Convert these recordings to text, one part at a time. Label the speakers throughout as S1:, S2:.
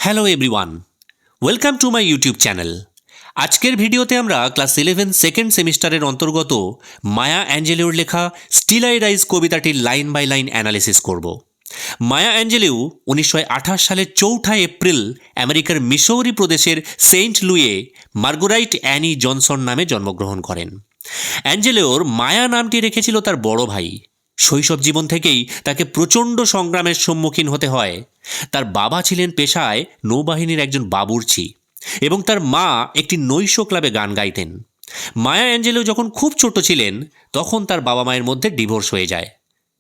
S1: Hello everyone, welcome to my YouTube channel. আজকের ভিডিওতে আমরা ক্লাস 11 সেকেন্ড সেমিস্টারের অন্তর্গত মায়া অ্যাঞ্জেলিওর লেখা স্টিল আই রাইজ কবিতাটির লাইন বাই লাইন অ্যানালিসিস করব। মায়া অ্যাঞ্জেলিও 1928 সালের 4 এপ্রিল আমেরিকার মিসৌরি প্রদেশের সেন্ট লুইয়ে মার্গুরাইট অ্যানি জনসন নামে জন্মগ্রহণ করেন। অ্যাঞ্জেলিওর মায়া নামটি রেখেছিল তার বড় ভাই। শৈশব জীবন থেকেই তাকে প্রচণ্ড সংগ্রামের সম্মুখীন হতে হয়। তার বাবা ছিলেন পেশায় নৌবাহিনীর একজন বাবুর্চি এবং তার মা একটি নৈশ ক্লাবে গান গাইতেন। মায়া অ্যাঞ্জেলিও যখন খুব ছোট ছিলেন তখন তার বাবা মায়ের মধ্যে ডিভোর্স হয়ে যায়।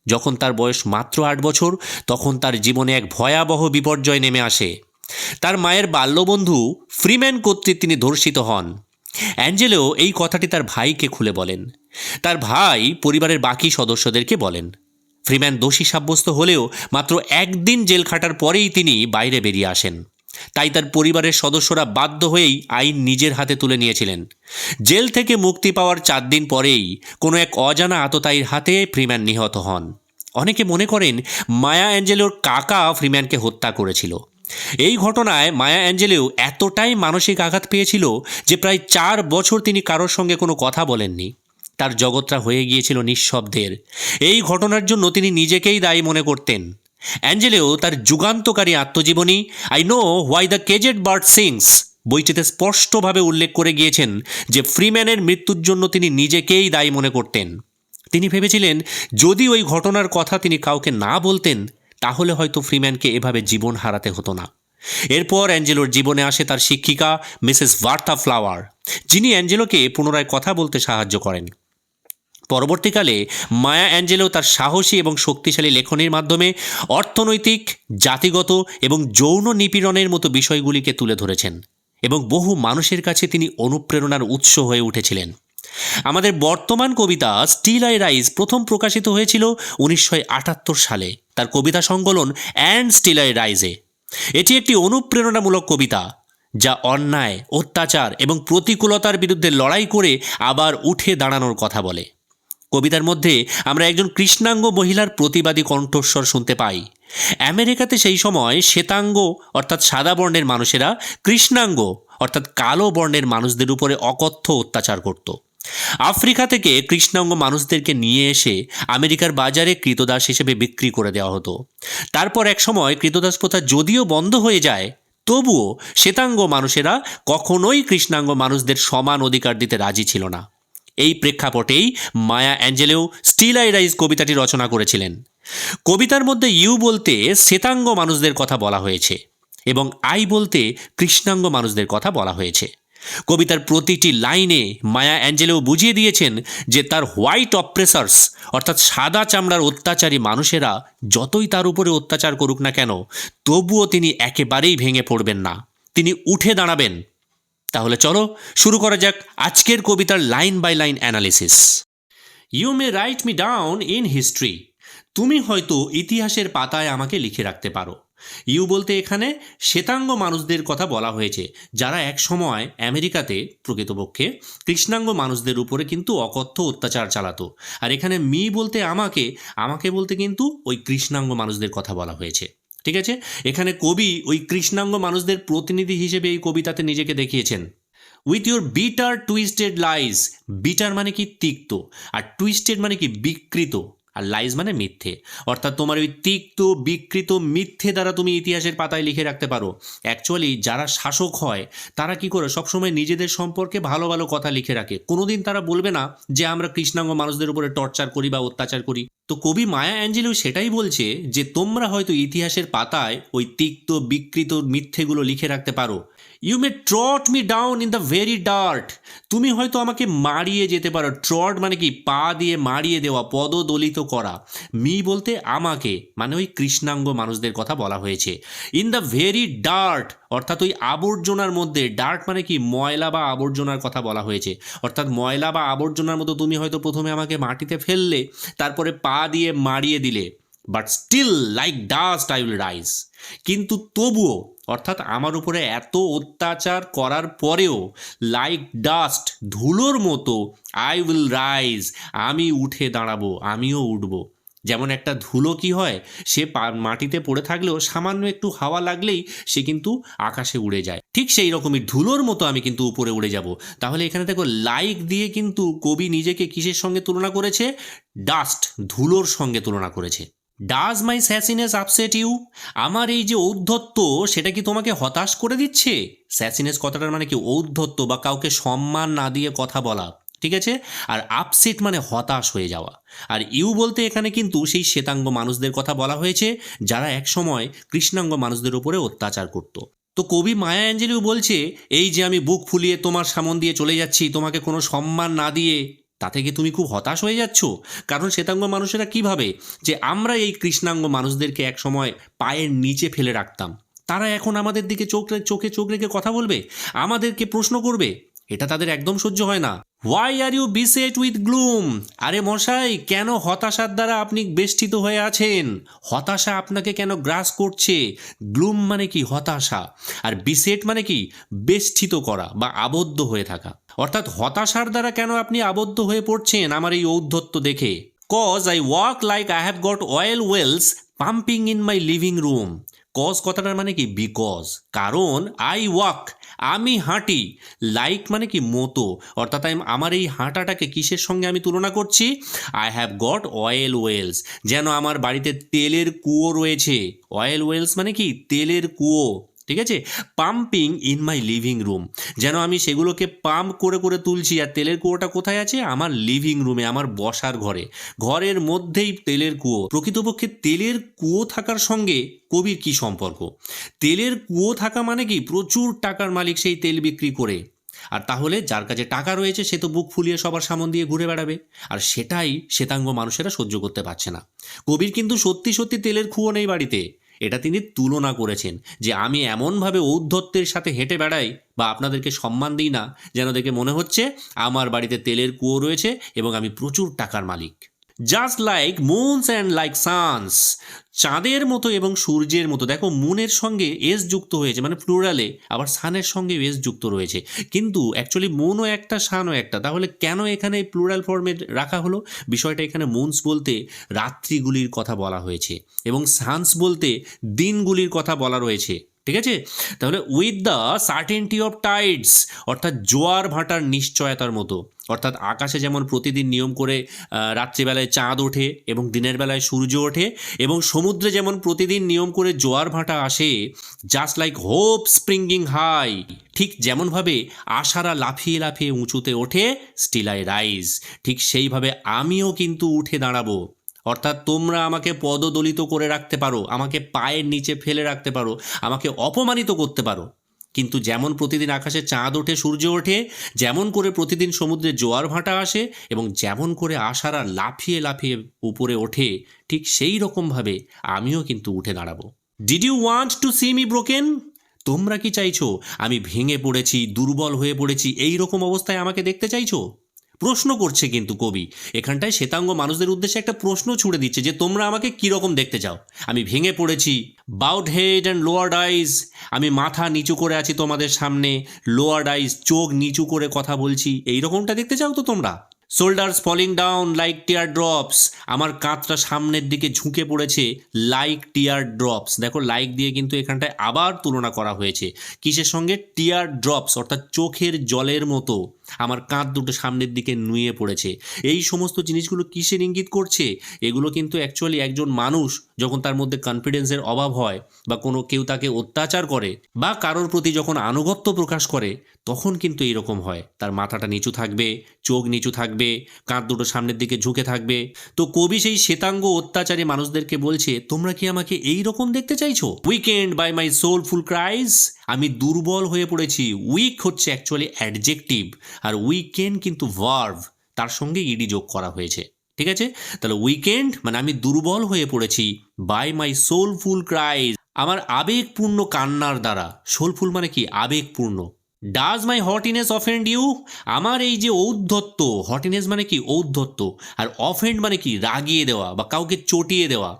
S1: যখন তার বয়স মাত্র 8 বছর তখন তার জীবনে এক ভয়াবহ বিপর্যয় নেমে আসে। তার মায়ের বাল্যবন্ধু ফ্রিম্যান কর্তৃক তিনি ধর্ষিত হন। অ্যাঞ্জেলিও এই কথাটি তার ভাইকে খুলে বলেন। তার ভাই পরিবারের বাকি সদস্যদেরকে বলেন। ফ্রিম্যান দোষী সাব্যস্ত হলেও মাত্র একদিন জেল খাটার পরেই তিনি বাইরে বেরিয়ে আসেন। তাই তার পরিবারের সদস্যরা বাধ্য হয়েই আইন নিজের হাতে তুলে নিয়েছিলেন। জেল থেকে মুক্তি পাওয়ার 4 দিন পরেই কোনো এক অজানা আততায়ীর হাতে ফ্রিম্যান নিহত হন। অনেকে মনে করেন মায়া অ্যাঞ্জেলিওর কাকা ফ্রিম্যানকে হত্যা করেছিল। এই ঘটনায় মায়া অ্যাঞ্জেলিও এতটাই মানসিক আঘাত পেয়েছিল যে প্রায় 4 বছর তিনি কারোর সঙ্গে কোনো কথা বলেননি। তার জগৎটা হয়ে গিয়েছিল নিঃশব্দের। এই ঘটনার জন্য তিনি নিজেকেই দায়ী মনে করতেন। অ্যাঞ্জেলিও তার যুগান্তকারী আত্মজীবনী I know why the caged bird sings বইটিতে স্পষ্টভাবে উল্লেখ করে গিয়েছেন যে ফ্রিম্যানের মৃত্যুর জন্য তিনি নিজেকেই দায়ী মনে করতেন। তিনি ভেবেছিলেন যদি ওই ঘটনার কথা তিনি কাউকে না বলতেন তাহলে হয়তো ফ্রিম্যানকে এভাবে জীবন হারাতে হতো না। এরপর অ্যাঞ্জেলোর জীবনে আসে তার শিক্ষিকা মিসেস ভার্থা ফ্লাওয়ার, যিনি অ্যাঞ্জেলোকে পুনরায় কথা বলতে সাহায্য করেন। পরবর্তীকালে মায়া অ্যাঞ্জেলিও তার সাহসী এবং শক্তিশালী লেখনীর মাধ্যমে অর্থনৈতিক, জাতিগত এবং যৌন নিপীড়নের মতো বিষয়গুলিকে তুলে ধরেছেন এবং বহু মানুষের কাছে তিনি অনুপ্রেরণার উৎস হয়ে উঠেছিলেন। আমাদের বর্তমান কবিতা স্টিল আই রাইজ প্রথম প্রকাশিত হয়েছিল 1978 সালে তার কবিতা সংকলন অ্যান্ড স্টিল আই রাইজে। এটি একটি অনুপ্রেরণামূলক কবিতা যা অন্যায়, অত্যাচার এবং প্রতিকূলতার বিরুদ্ধে লড়াই করে আবার উঠে দাঁড়ানোর কথা বলে। কবিতার মধ্যে আমরা একজন কৃষ্ণাঙ্গ মহিলার প্রতিবাদী কণ্ঠস্বর শুনতে পাই। আমেরিকাতে সেই সময় শ্বেতাঙ্গ অর্থাৎ সাদা বর্ণের মানুষেরা কৃষ্ণাঙ্গ অর্থাৎ কালো বর্ণের মানুষদের উপরে অকথ্য অত্যাচার করত। আফ্রিকা থেকে কৃষ্ণাঙ্গ মানুষদেরকে নিয়ে এসে আমেরিকার বাজারে কৃতদাস হিসেবে বিক্রি করে দেওয়া হতো। তারপর এক সময় কৃতদাস প্রথা যদিও বন্ধ হয়ে যায়, তবুও শ্বেতাঙ্গ মানুষেরা কখনোই কৃষ্ণাঙ্গ মানুষদের সমান অধিকার দিতে রাজি ছিল না। এই প্রেক্ষাপটেই মায়া অ্যাঞ্জেলিও স্টিল আই রাইজ কবিতাটি রচনা করেছিলেন। কবিতার মধ্যে ইউ বলতে শ্বেতাঙ্গ মানুষদের কথা বলা হয়েছে এবং আই বলতে কৃষ্ণাঙ্গ মানুষদের কথা বলা হয়েছে। কবিতার প্রতিটি লাইনে মায়া অ্যাঞ্জেলিও বুঝিয়ে দিয়েছেন যে তার হোয়াইট অপ্রেসার্স অর্থাৎ সাদা চামড়ার অত্যাচারী মানুষেরা যতই তার উপরে অত্যাচার করুক না কেন, তবুও তিনি একেবারেই ভেঙে পড়বেন না, তিনি উঠে দাঁড়াবেন। তাহলে চলো শুরু করা যাক আজকের কবিতার line by line analysis. You may write me down in history, তুমি হয়তো ইতিহাসের পাতায় আমাকে লিখে রাখতে পারো। ইউ বলতে এখানে শ্বেতাঙ্গ মানুষদের কথা বলা হয়েছে যারা এক সময় আমেরিকাতে প্রকৃতপক্ষে কৃষ্ণাঙ্গ মানুষদের উপরে কিন্তু অকথ্য অত্যাচার চালাতো। আর এখানে মি বলতে আমাকে, আমাকে বলতে কিন্তু ওই কৃষ্ণাঙ্গ মানুষদের কথা বলা হয়েছে। ঠিক আছে, এখানে কবি ওই কৃষ্ণাঙ্গ মানুষদের প্রতিনিধি হিসেবে এই কবিতাতে নিজেকে দেখিয়েছেন। With your bitter twisted lies, bitter মানে কি তিক্ত, আর টুইস্টেড মানে কি বিকৃত, আর লাইজ মানে মিথ্যে। অর্থাৎ তোমার ওই তিক্ত, বিকৃত, মিথ্যে দ্বারা তুমি ইতিহাসের পাতায় লিখে রাখতে পারো। অ্যাকচুয়ালি যারা শাসক হয় তারা কি করে সবসময় নিজেদের সম্পর্কে ভালো ভালো কথা লিখে রাখে। কোনোদিন তারা বলবে না যে আমরা কৃষ্ণাঙ্গ মানুষদের উপরে টর্চার করি বা অত্যাচার করি। তো কবি মায়া অ্যাঞ্জেলিও সেটাই বলছে যে তোমরা হয়তো ইতিহাসের পাতায় ওই তিক্ত, বিকৃত, মিথ্যেগুলো লিখে রাখতে পারো। You may trod me down in the very dirt, তুমি হয়তো আমাকে মারিয়ে যেতে পারো। ট্রট মানে কি পা দিয়ে মারিয়ে দেওয়া, পদদলিত করা। মি বলতে আমাকে, মানে ওই কৃষ্ণাঙ্গ মানুষদের কথা বলা হয়েছে। ইন দ্য ভেরি ডার্ট অর্থাৎ ওই আবর্জনার মধ্যে, ডার্ট মানে কি ময়লা বা আবর্জনার কথা বলা হয়েছে। অর্থাৎ ময়লা বা আবর্জনার মতো তুমি হয়তো প্রথমে আমাকে মাটিতে ফেললে, তারপরে পা দিয়ে মারিয়ে দিলে, but still like dust I will rise, কিন্তু তবুও অর্থাৎ আমার উপরে এত অত্যাচার করার পরেও লাইক ডাস্ট ধুলোর মতো আই উইল রাইজ, আমি উঠে দাঁড়াবো, আমিও উঠবো। যেমন একটা ধুলো কি হয়, সে মাটিতে পড়ে থাকলেও সামান্য একটু হাওয়া লাগলেই সে কিন্তু আকাশে উড়ে যায়, ঠিক সেই রকমই ধুলোর মতো আমি কিন্তু উপরে উড়ে যাব। তাহলে এখানে দেখো লাইক দিয়ে কিন্তু কবি নিজেকে কিসের সঙ্গে তুলনা করেছে? ডাস্ট, ধুলোর সঙ্গে তুলনা করেছে। Does my sassiness upset you? আমার এই যে ঔদ্ধত্য সেটা কি তোমাকে হতাশ করে দিচ্ছে? স্যাসিনেস কথাটার মানে কি ঔদ্ধত্য বা কাউকে সম্মান না দিয়ে কথা বলা, ঠিক আছে? আর আপসেট মানে হতাশ হয়ে যাওয়া। আর ইউ বলতে এখানে কিন্তু সেই শ্বেতাঙ্গ মানুষদের কথা বলা হয়েছে যারা একসময় কৃষ্ণাঙ্গ মানুষদের উপরে অত্যাচার করত। তো কবি মায়া অ্যাঞ্জেলিউ বলছে এই যে আমি বুক ফুলিয়ে তোমার সামন দিয়ে চলে যাচ্ছি তোমাকে কোনো সম্মান না দিয়ে, তাতে কি তুমি খুব হতাশ হয়ে যাচ্ছ? কারণ শ্বেতাঙ্গ মানুষেরা কি ভাবে যে আমরা এই কৃষ্ণাঙ্গ মানুষদেরকে একসময় পায়ের নিচে ফেলে রাখতাম, তারা এখন আমাদের দিকে চোখে চোখ রেখে কথা বলবে, আমাদেরকে প্রশ্ন করবে, এটা তাদের একদম সহ্য হয় না। Why are you beset with gloom? আরে মশাই, কেন হতাশার দ্বারা আপনি বেষ্টিত হয়ে আছেন? হতাশা আপনাকে কেন গ্রাস করছে? গ্লুম মানে কি? হতাশা। আর বিসেট মানে কি? বেষ্টিত করা বা আবদ্ধ হয়ে থাকা। অর্থাৎ হতাশার দ্বারা কেন আপনি আবদ্ধ হয়ে পড়ছেন আমার এই ঔদ্ধত্য দেখে? Cause I walk like I have got oil wells pumping in my living room. Cause কথাটার মানে কি? বিকজ। কারণ আই ওয়াক, আমি হাঁটি, লাইক মানে কি? মতো। অর্থাৎ আমার এই হাঁটাটাকে কিসের সঙ্গে আমি তুলনা করছি? I have got oil wells, যেন আমার বাড়িতে তেলের কুয়ো রয়েছে। অয়েল ওয়েলস মানে কি? তেলের কুয়ো, ঠিক আছে? Pumping in my living room, যেন আমি সেগুলোকে পাম্প করে করে তুলছি। আর তেলের কুয়োটা কোথায় আছে? আমার লিভিং রুমে, আমার বসার ঘরে, ঘরের মধ্যেই তেলের কুয়ো। প্রকৃতপক্ষে তেলের কুয়ো থাকার সঙ্গে কবির কি সম্পর্ক? তেলের কুয়ো থাকা মানে কি? প্রচুর টাকার মালিক সেই তেল বিক্রি করে। আর তাহলে যার কাছে টাকা রয়েছে সে তো বুক ফুলিয়ে সবার সামন দিয়ে ঘুরে বেড়াবে, আর সেটাই শ্বেতাঙ্গ মানুষেরা সহ্য করতে পারছে না। কবির কিন্তু সত্যি সত্যি তেলের কুয়ো নেই বাড়িতে, এটা তিনি তুলনা করেছেন যে আমি এমনভাবে ঔদ্ধত্যের সাথে হেঁটে বেড়াই বা আপনাদেরকে সম্মান দিই না যেন দেখে মনে হচ্ছে আমার বাড়িতে তেলের কুয়ো রয়েছে এবং আমি প্রচুর টাকার মালিক। Just like moons and like suns, চাঁদের মতো এবং সূর্যের মতো। দেখো মুনের সঙ্গে এস যুক্ত হয়েছে মানে প্লুরালে, আবার সানের সঙ্গে এস যুক্ত রয়েছে, কিন্তু অ্যাকচুয়ালি মুনও একটা সানও একটা। তাহলে কেন এখানে প্লুরাল ফর্মে রাখা হলো? বিষয়টা এখানে মুনস বলতে রাত্রিগুলির কথা বলা হয়েছে এবং সানস বলতে দিনগুলির কথা বলা রয়েছে, ঠিক আছে? তাহলে with the certainty of Tides, অর্থাৎ জোয়ার ভাটার নিশ্চয়তার মতো। অর্থাৎ আকাশে যেমন প্রতিদিন নিয়ম করে রাত্রিবেলায় চাঁদ ওঠে এবং দিনের বেলায় সূর্য ওঠে, এবং সমুদ্রে যেমন প্রতিদিন নিয়ম করে জোয়ার ভাটা আসে, just like hope springing high, ঠিক যেমনভাবে আশারা লাফিয়ে লাফিয়ে উঁচুতে ওঠে, স্টিল আই রাইজ, ঠিক সেইভাবে আমিও কিন্তু উঠে দাঁড়াবো। অর্থাৎ তোমরা আমাকে পদদলিত করে রাখতে পারো, আমাকে পায়ের নিচে ফেলে রাখতে পারো, আমাকে অপমানিত করতে পারো, কিন্তু যেমন প্রতিদিন আকাশে চাঁদ ওঠে সূর্য ওঠে, যেমন করে প্রতিদিন সমুদ্রে জোয়ার ভাটা আসে এবং যেমন করে আশারা লাফিয়ে লাফিয়ে উপরে ওঠে, ঠিক সেই রকমভাবে আমিও কিন্তু উঠে দাঁড়াবো। Did you want to see me broken? তোমরা কি চাইছো আমি ভেঙে পড়েছি, দুর্বল হয়ে পড়েছি, এই রকম অবস্থায় আমাকে দেখতে চাইছো? প্রশ্ন করছে কিন্তু কবি এখানটায় শ্বেতাঙ্গ মানুষদের উদ্দেশ্যে একটা প্রশ্ন ছুড়ে দিচ্ছে যে তোমরা আমাকে কীরকম দেখতে চাও? আমি ভেঙে পড়েছি, বাউড হেড অ্যান্ড লোয়ার্ড আইজ, আমি মাথা নিচু করে আছি তোমাদের সামনে, লোয়ার্ড আইজ চোখ নিচু করে কথা বলছি, এই রকমটা দেখতে চাও তো তোমরা? শোল্ডার্স ফলিং ডাউন লাইক টিয়ার ড্রপস, আমার কাঁধটা সামনের দিকে ঝুঁকে পড়েছে লাইক টিয়ার ড্রপস। দেখো লাইক দিয়ে কিন্তু এখানটায় আবার তুলনা করা হয়েছে কিসের সঙ্গে? টিয়ার ড্রপস, অর্থাৎ চোখের জলের মতো আমার কাঁধ দুটো সামনের দিকে নুয়ে পড়েছে। এই সমস্ত জিনিসগুলো কিসের ইঙ্গিত করছে? এগুলো কিন্তু অ্যাকচুয়ালি একজন মানুষ যখন তার মধ্যে কনফিডেন্সের অভাব হয় বা কোনো কেউ তাকে অত্যাচার করে বা কারোর প্রতি যখন আনুগত্য প্রকাশ করে, তখন কিন্তু এইরকম হয়, তার মাথাটা নিচু থাকবে, চোখ নিচু থাকবে, কাঁধ দুটো সামনের দিকে ঝুঁকে থাকবে। তো কবি সেই শ্বেতাঙ্গ অত্যাচারী মানুষদেরকে বলছে তোমরা কি আমাকে এই রকম দেখতে চাইছো? Weakened by my soulful cries, আমি দুর্বল হয়ে পড়েছি। উইক হচ্ছে অ্যাকচুয়ালি অ্যাডজেক্টিভ, আর উইকেন্ড কিন্তু ভার্ব, তার সঙ্গে ইডি যোগ করা হয়েছে, ঠিক আছে? তাহলে উইকেন্ড মানে আমি দুর্বল হয়ে পড়েছি, বাই মাই সোলফুল ক্রাইজ, আমার আবেগপূর্ণ কান্নার দ্বারা। সোলফুল মানে কি? আবেগপূর্ণ। ডাজ মাই হটিনেস অফেন্ড ইউ, আমার এই যে ঔদ্ধত্য, হটিনেস মানে কি? ঔদ্ধত্য, আর অফেন্ড মানে কি? রাগিয়ে দেওয়া বা কাউকে চটিয়ে দেওয়া।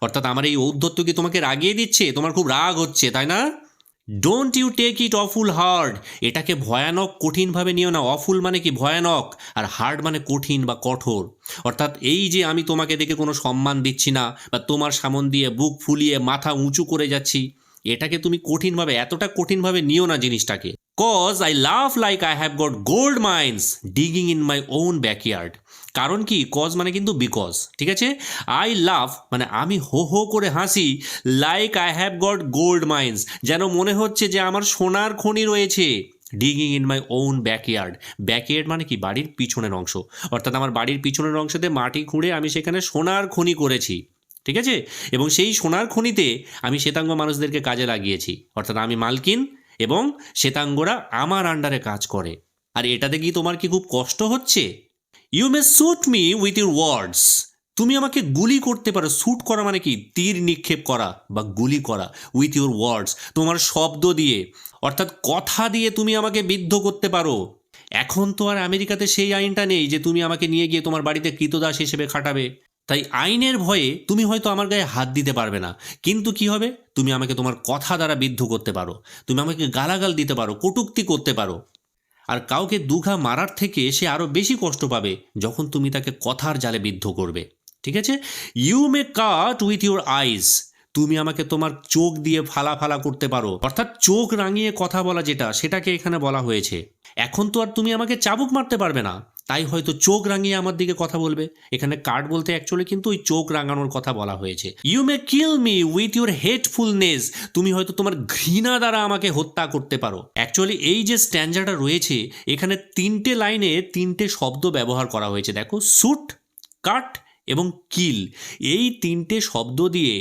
S1: অর্থাৎ আমার এই ঔদ্ধত্য কি তোমাকে রাগিয়ে দিচ্ছে? তোমার খুব রাগ হচ্ছে, তাই না? Don't you take it awful hard, এটাকে ভয়ানক কঠিনভাবে নিও না। অফুল মানে কি ভয়ানক, আর হার্ড মানে কঠিন বা কঠোর। অর্থাৎ এই যে আমি তোমাকে দেখে কোনো সম্মান দিচ্ছি না বা তোমার সামন দিয়ে বুক ফুলিয়ে মাথা উঁচু করে যাচ্ছি, এটাকে তুমি কঠিনভাবে, এতটা কঠিনভাবে নিও না জিনিসটাকে। Cause I laugh like I have got gold mines digging in my own backyard. কারণ কি, কজ মানে কিন্তু বিকজ, ঠিক আছে। আই লাভ মানে আমি হো হো করে হাসি, like I have got gold mines যেন মনে হচ্ছে যে আমার সোনার খনি রয়েছে, digging in my own backyard. Backyard মানে কি, বাড়ির পিছনের অংশ। অর্থাৎ আমার বাড়ির পিছনের অংশতে মাটি খুঁড়ে আমি সেখানে সোনার খনি করেছি, ঠিক আছে। এবং সেই সোনার খনিতে আমি শ্বেতাঙ্গ মানুষদেরকে কাজে লাগিয়েছি, অর্থাৎ আমি মালকিন এবং শ্বেতাঙ্গরা আমার আন্ডারে কাজ করে। আর এটাতে কি তোমার কি খুব কষ্ট হচ্ছে? You may shoot me with your words, তুমি আমাকে গুলি করতে পারো। শ্যুট করা মানে কি, তীর নিক্ষেপ করা বা গুলি করা। উইথ ইউর ওয়ার্ডস, তোমার শব্দ দিয়ে, অর্থাৎ কথা দিয়ে তুমি আমাকে বিদ্ধ করতে পারো। এখন তো আর আমেরিকাতে সেই আইনটা নেই যে তুমি আমাকে নিয়ে গিয়ে তোমার বাড়িতে কৃতদাস হিসেবে খাটাবে। তাই আইনের ভয়ে তুমি হয়তো আমার গায়ে হাত দিতে পারবে না, কিন্তু কি হবে, তুমি আমাকে তোমার কথা দ্বারা বিদ্ধ করতে পারো, তুমি আমাকে গালাগাল দিতে পারো, কটূক্তি করতে পারো। আর কাউকে দুঘা মারার থেকে সে আরও বেশি কষ্ট পাবে যখন তুমি তাকে কথার জালে বিদ্ধ করবে, ঠিক আছে। You may cut with your eyes, তুমি আমাকে তোমার চোখ দিয়ে ফালা ফালা করতে পারো, অর্থাৎ চোখ রাঙিয়ে কথা বলা, যেটা সেটাকে এখানে বলা হয়েছে। এখন তো আর তুমি আমাকে চাবুক মারতে পারবে না, তাই হয়তো চোখ রাঙিয়ে আমার দিকে কথা বলবে। এখানে কাট বলতে অ্যাকচুয়ালি কিন্তু ওই চোখ রাঙানোর কথা বলা হয়েছে। You may kill me with your hatefulness, তুমি হয়তো তোমার ঘৃণা দ্বারা আমাকে হত্যা করতে পারো। অ্যাকচুয়ালি এই যে স্ট্যান্ডারটা রয়েছে, এখানে তিনটে লাইনে তিনটে শব্দ ব্যবহার করা হয়েছে। দেখো, শুট, কাট এবং কিল, এই তিনটে শব্দ দিয়ে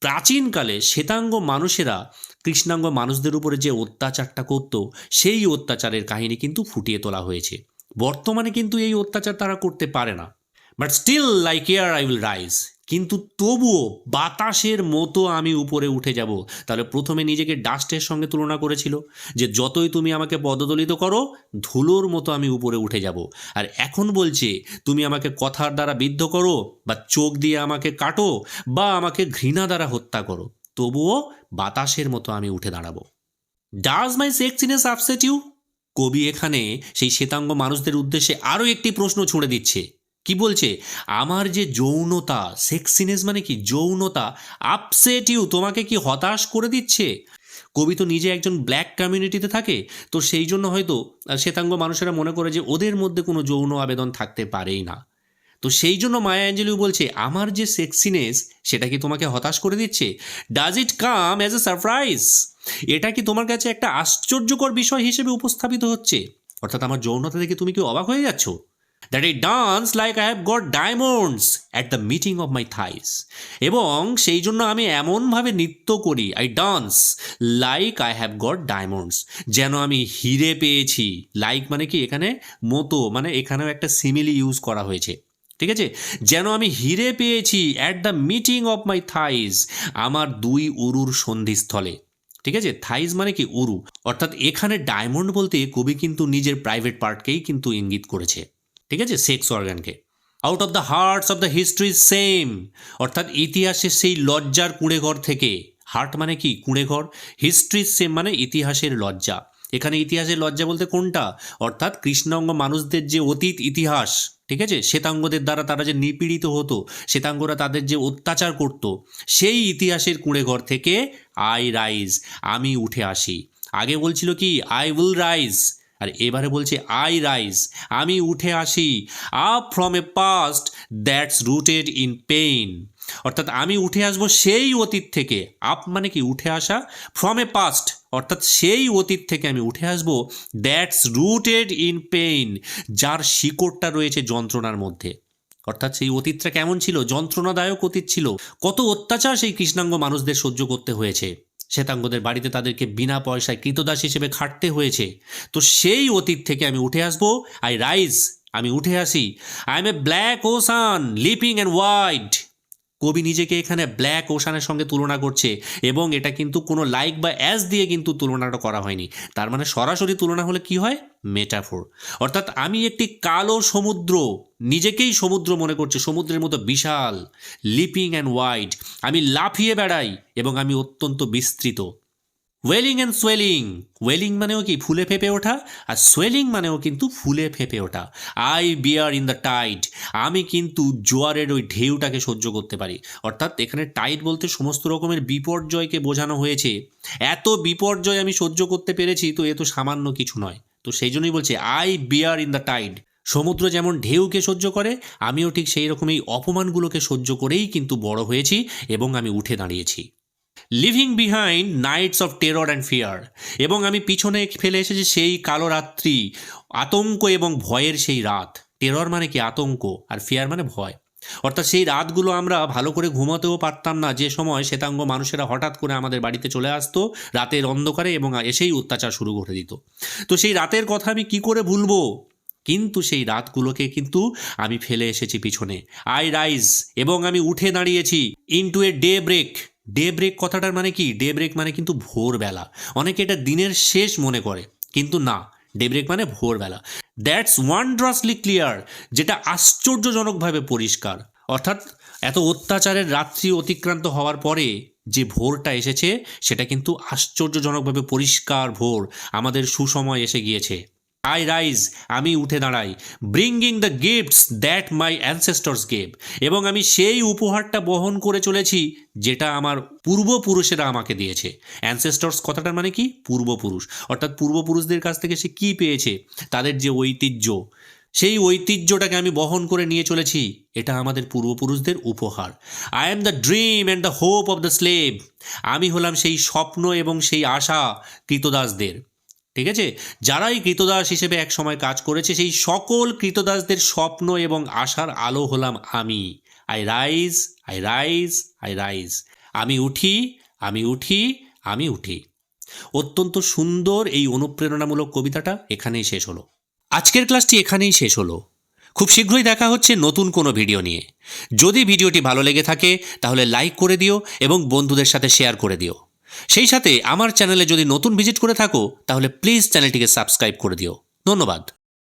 S1: প্রাচীনকালে শ্বেতাঙ্গ মানুষেরা কৃষ্ণাঙ্গ মানুষদের উপরে যে অত্যাচারটা করত, সেই অত্যাচারের কাহিনী কিন্তু ফুটিয়ে তোলা হয়েছে। বর্তমানে কিন্তু এই অত্যাচার তারা করতে পারে না। But still like air I will rise, কিন্তু তবুও বাতাসের মতো আমি উপরে উঠে যাব। তাহলে প্রথমে নিজেকে ডাস্টের সঙ্গে তুলনা করেছিল, যে যতই তুমি আমাকে পদদলিত করো, ধুলোর মতো আমি উপরে উঠে যাব। আর এখন বলছে, তুমি আমাকে কথার দ্বারা বিদ্ধ করো বা চোখ দিয়ে আমাকে কাটো বা আমাকে ঘৃণা দ্বারা হত্যা করো, তবুও বাতাসের মতো আমি উঠে দাঁড়াবো। Does my sexiness upset you? কবি এখানে সেই শ্বেতাঙ্গ মানুষদের উদ্দেশ্যে আরও একটি প্রশ্ন ছুঁড়ে দিচ্ছে। কি বলছে? আমার যে যৌনতা, সেক্সিনেস মানে কি যৌনতা, আপসেট ইউ, তোমাকে কি হতাশ করে দিচ্ছে? কবি তো নিজে একজন ব্ল্যাক কমিউনিটিতে থাকে, তো সেই জন্য হয়তো শ্বেতাঙ্গ মানুষেরা মনে করে যে ওদের মধ্যে কোনো যৌন আবেদন থাকতে পারেই না। তো সেই জন্য মায়া অ্যাঞ্জেলিউ বলছে, আমার যে সেক্সিনেস সেটা কি তোমাকে হতাশ করে দিচ্ছে? Does it come as a surprise? এটা কি তোমার কাছে একটা আশ্চর্যকর বিষয় হিসেবে উপস্থাপিত হচ্ছে? অর্থাৎ আমার যৌনতা দেখে তুমি কি অবাক হয়ে যাচ্ছ? That I dance like I have got diamonds at the meeting of my thighs, এবং সেই জন্য আমি এমনভাবে নৃত্য করি, I dance like I have got diamonds, যেন আমি হিরে পেয়েছি। লাইক মানে কি, এখানে মতো, মানে এখানেও একটা সিমিলি ইউজ করা হয়েছে, ঠিক আছে। যেন আমি হিরে পেয়েছি at the meeting of my thighs, আমার দুই উরুর সন্ধিস্থলে, ঠিক আছে। থাইজ মানে কি উরু, অর্থাৎ এখানে ডায়মন্ড বলতে কবি কিন্তু নিজের প্রাইভেট পার্টকেই কিন্তু ইঙ্গিত করেছে, ঠিক আছে, সেক্স অর্গানকে। Out of the hearts of the history shame, অর্থাৎ ইতিহাসের সেই লজ্জার কুঁড়েঘর থেকে। হার্ট মানে কি কুঁড়েঘর, হিস্ট্রি সেম মানে ইতিহাসের লজ্জা। এখানে ইতিহাসের লজ্জা বলতে কোনটা? অর্থাৎ কৃষ্ণাঙ্গ মানুষদের যে অতীত ইতিহাস, ঠিক আছে, শ্বেতাঙ্গদের দ্বারা তারা যে নিপীড়িত হতো, শ্বেতাঙ্গরা তাদের যে অত্যাচার করত, সেই ইতিহাসের কুঁড়েঘর থেকে আই রাইজ, আমি উঠে আসি। আগে বলছিল কি আই উইল রাইজ, আর এবারে বলছে আই রাইজ, আমি উঠে আসি। Up from a past that's rooted in pain, অর্থাৎ আমি উঠে আসবো সেই অতীত থেকে। আপ মানে কি উঠে আসা, ফ্রম এ পাস্ট অর্থাৎ সেই অতীত থেকে আমি উঠে আসবো, দ্যাটস রুটেড ইন পেইন, যার শিকড়টা রয়েছে যন্ত্রণার মধ্যে। অর্থাৎ সেই অতীতটা কেমন ছিল? যন্ত্রণাদায়ক অতীত ছিল। কত অত্যাচার সেই কৃষ্ণাঙ্গ মানুষদের সহ্য করতে হয়েছে, শ্বেতাঙ্গদের বাড়িতে তাদেরকে বিনা পয়সায় কৃতদাস হিসেবে খাটতে হয়েছে। তো সেই অতীত থেকে আমি উঠে আসবো, আই রাইজ, আমি উঠে আসি। I M A black ocean leaping and wide, কবি নিজেকে এখানে ব্ল্যাক ওশানের সঙ্গে তুলনা করছে, এবং এটা কিন্তু কোনো লাইক বা অ্যাজ দিয়ে কিন্তু তুলনাটা করা হয়নি। তার মানে সরাসরি তুলনা হলে কি হয়? মেটাফোর। অর্থাৎ আমি একটি কালো সমুদ্র, নিজেকেই সমুদ্র মনে করছে, সমুদ্রের মতো বিশাল, লিপিং অ্যান্ড ওয়াইড, আমি লাফিয়ে বেড়াই এবং আমি অত্যন্ত বিস্তৃত। ওয়েলিং অ্যান্ড সোয়েলিং, ওয়েলিং মানেও কি ফুলে ফেপে ওঠা, আর সোয়েলিং মানেও কিন্তু ফুলে ফেপে ওঠা। I bear in the tide, আমি কিন্তু জোয়ারের ওই ঢেউটাকে সহ্য করতে পারি। অর্থাৎ এখানে টাইড বলতে সমস্ত রকমের বিপর্যয়কে বোঝানো হয়েছে। এত বিপর্যয় আমি সহ্য করতে পেরেছি, তো এ তো সামান্য কিছু নয়। তো সেই জন্যই বলছে I bear in the tide. সমুদ্র যেমন ঢেউকে সহ্য করে, আমিও ঠিক সেই রকম এই অপমানগুলোকে সহ্য করেই কিন্তু বড় হয়েছি এবং আমি উঠে দাঁড়িয়েছি। Leaving behind nights of terror and fear, এবং আমি পিছনে ফেলে এসেছি সেই কালো রাত্রি, আতঙ্ক এবং ভয়ের সেই রাত। টেরর মানে কি আতঙ্ক, আর ফিয়ার মানে ভয়। অর্থাৎ সেই রাতগুলো আমরা ভালো করে ঘুমাতেও পারতাম না, যে সময় শ্বেতাঙ্গ মানুষেরা হঠাৎ করে আমাদের বাড়িতে চলে আসতো রাতের অন্ধকারে এবং এসেই অত্যাচার শুরু করে দিত। তো সেই রাতের কথা আমি কি করে ভুলবো, কিন্তু সেই রাতগুলোকে কিন্তু আমি ফেলে এসেছি পিছনে। আই রাইজ, এবং আমি উঠে দাঁড়িয়েছি into a daybreak. Daybreak কথাটার মানে কি, ডে ব্রেক মানে কিন্তু ভোরবেলা। অনেকে এটা দিনের শেষ মনে করে, কিন্তু না, ডে ব্রেক মানে ভোরবেলা। দ্যাটস ওয়ান্ড্রাসলি ক্লিয়ার, যেটা আশ্চর্যজনকভাবে পরিষ্কার। অর্থাৎ এত অত্যাচারের রাত্রি অতিক্রান্ত হওয়ার পরে যে ভোরটা এসেছে, সেটা কিন্তু আশ্চর্যজনকভাবে পরিষ্কার ভোর, আমাদের সুসময় এসে গিয়েছে। আই রাইজ, আমি উঠে দাঁড়াই, bringing the gifts that my ancestors gave, এবং আমি সেই উপহারটা বহন করে চলেছি যেটা আমার পূর্বপুরুষেরা আমাকে দিয়েছে। অ্যানসেস্টরস কথাটার মানে কি, পূর্বপুরুষ। অর্থাৎ পূর্বপুরুষদের কাছ থেকে সে কী পেয়েছে, তাদের যে ঐতিহ্য, সেই ঐতিহ্যটাকে আমি বহন করে নিয়ে চলেছি। এটা আমাদের পূর্বপুরুষদের উপহার। I am the dream and the hope of the slave, আমি হলাম সেই স্বপ্ন এবং সেই আশা কৃতদাসদের। ঠিক আছে, যারাই কৃতদাস হিসেবে এক সময় কাজ করেছে, সেই সকল কৃতদাসদের স্বপ্ন এবং আশার আলো হলাম আমি। I rise, I rise, I rise, আমি উঠি, আমি উঠি, আমি উঠি। অত্যন্ত সুন্দর এই অনুপ্রেরণামূলক কবিতাটা এখানেই শেষ হলো। আজকের ক্লাসটি এখানেই শেষ হলো। খুব শীঘ্রই দেখা হচ্ছে নতুন কোনো ভিডিও নিয়ে। যদি ভিডিওটি ভালো লেগে থাকে তাহলে লাইক করে দিও এবং বন্ধুদের সাথে শেয়ার করে দিও। সেই সাথে আমার চ্যানেলে যদি নতুন ভিজিট করে থাকো তাহলে প্লিজ চ্যানেলটিকে সাবস্ক্রাইব করে দিও। ধন্যবাদ।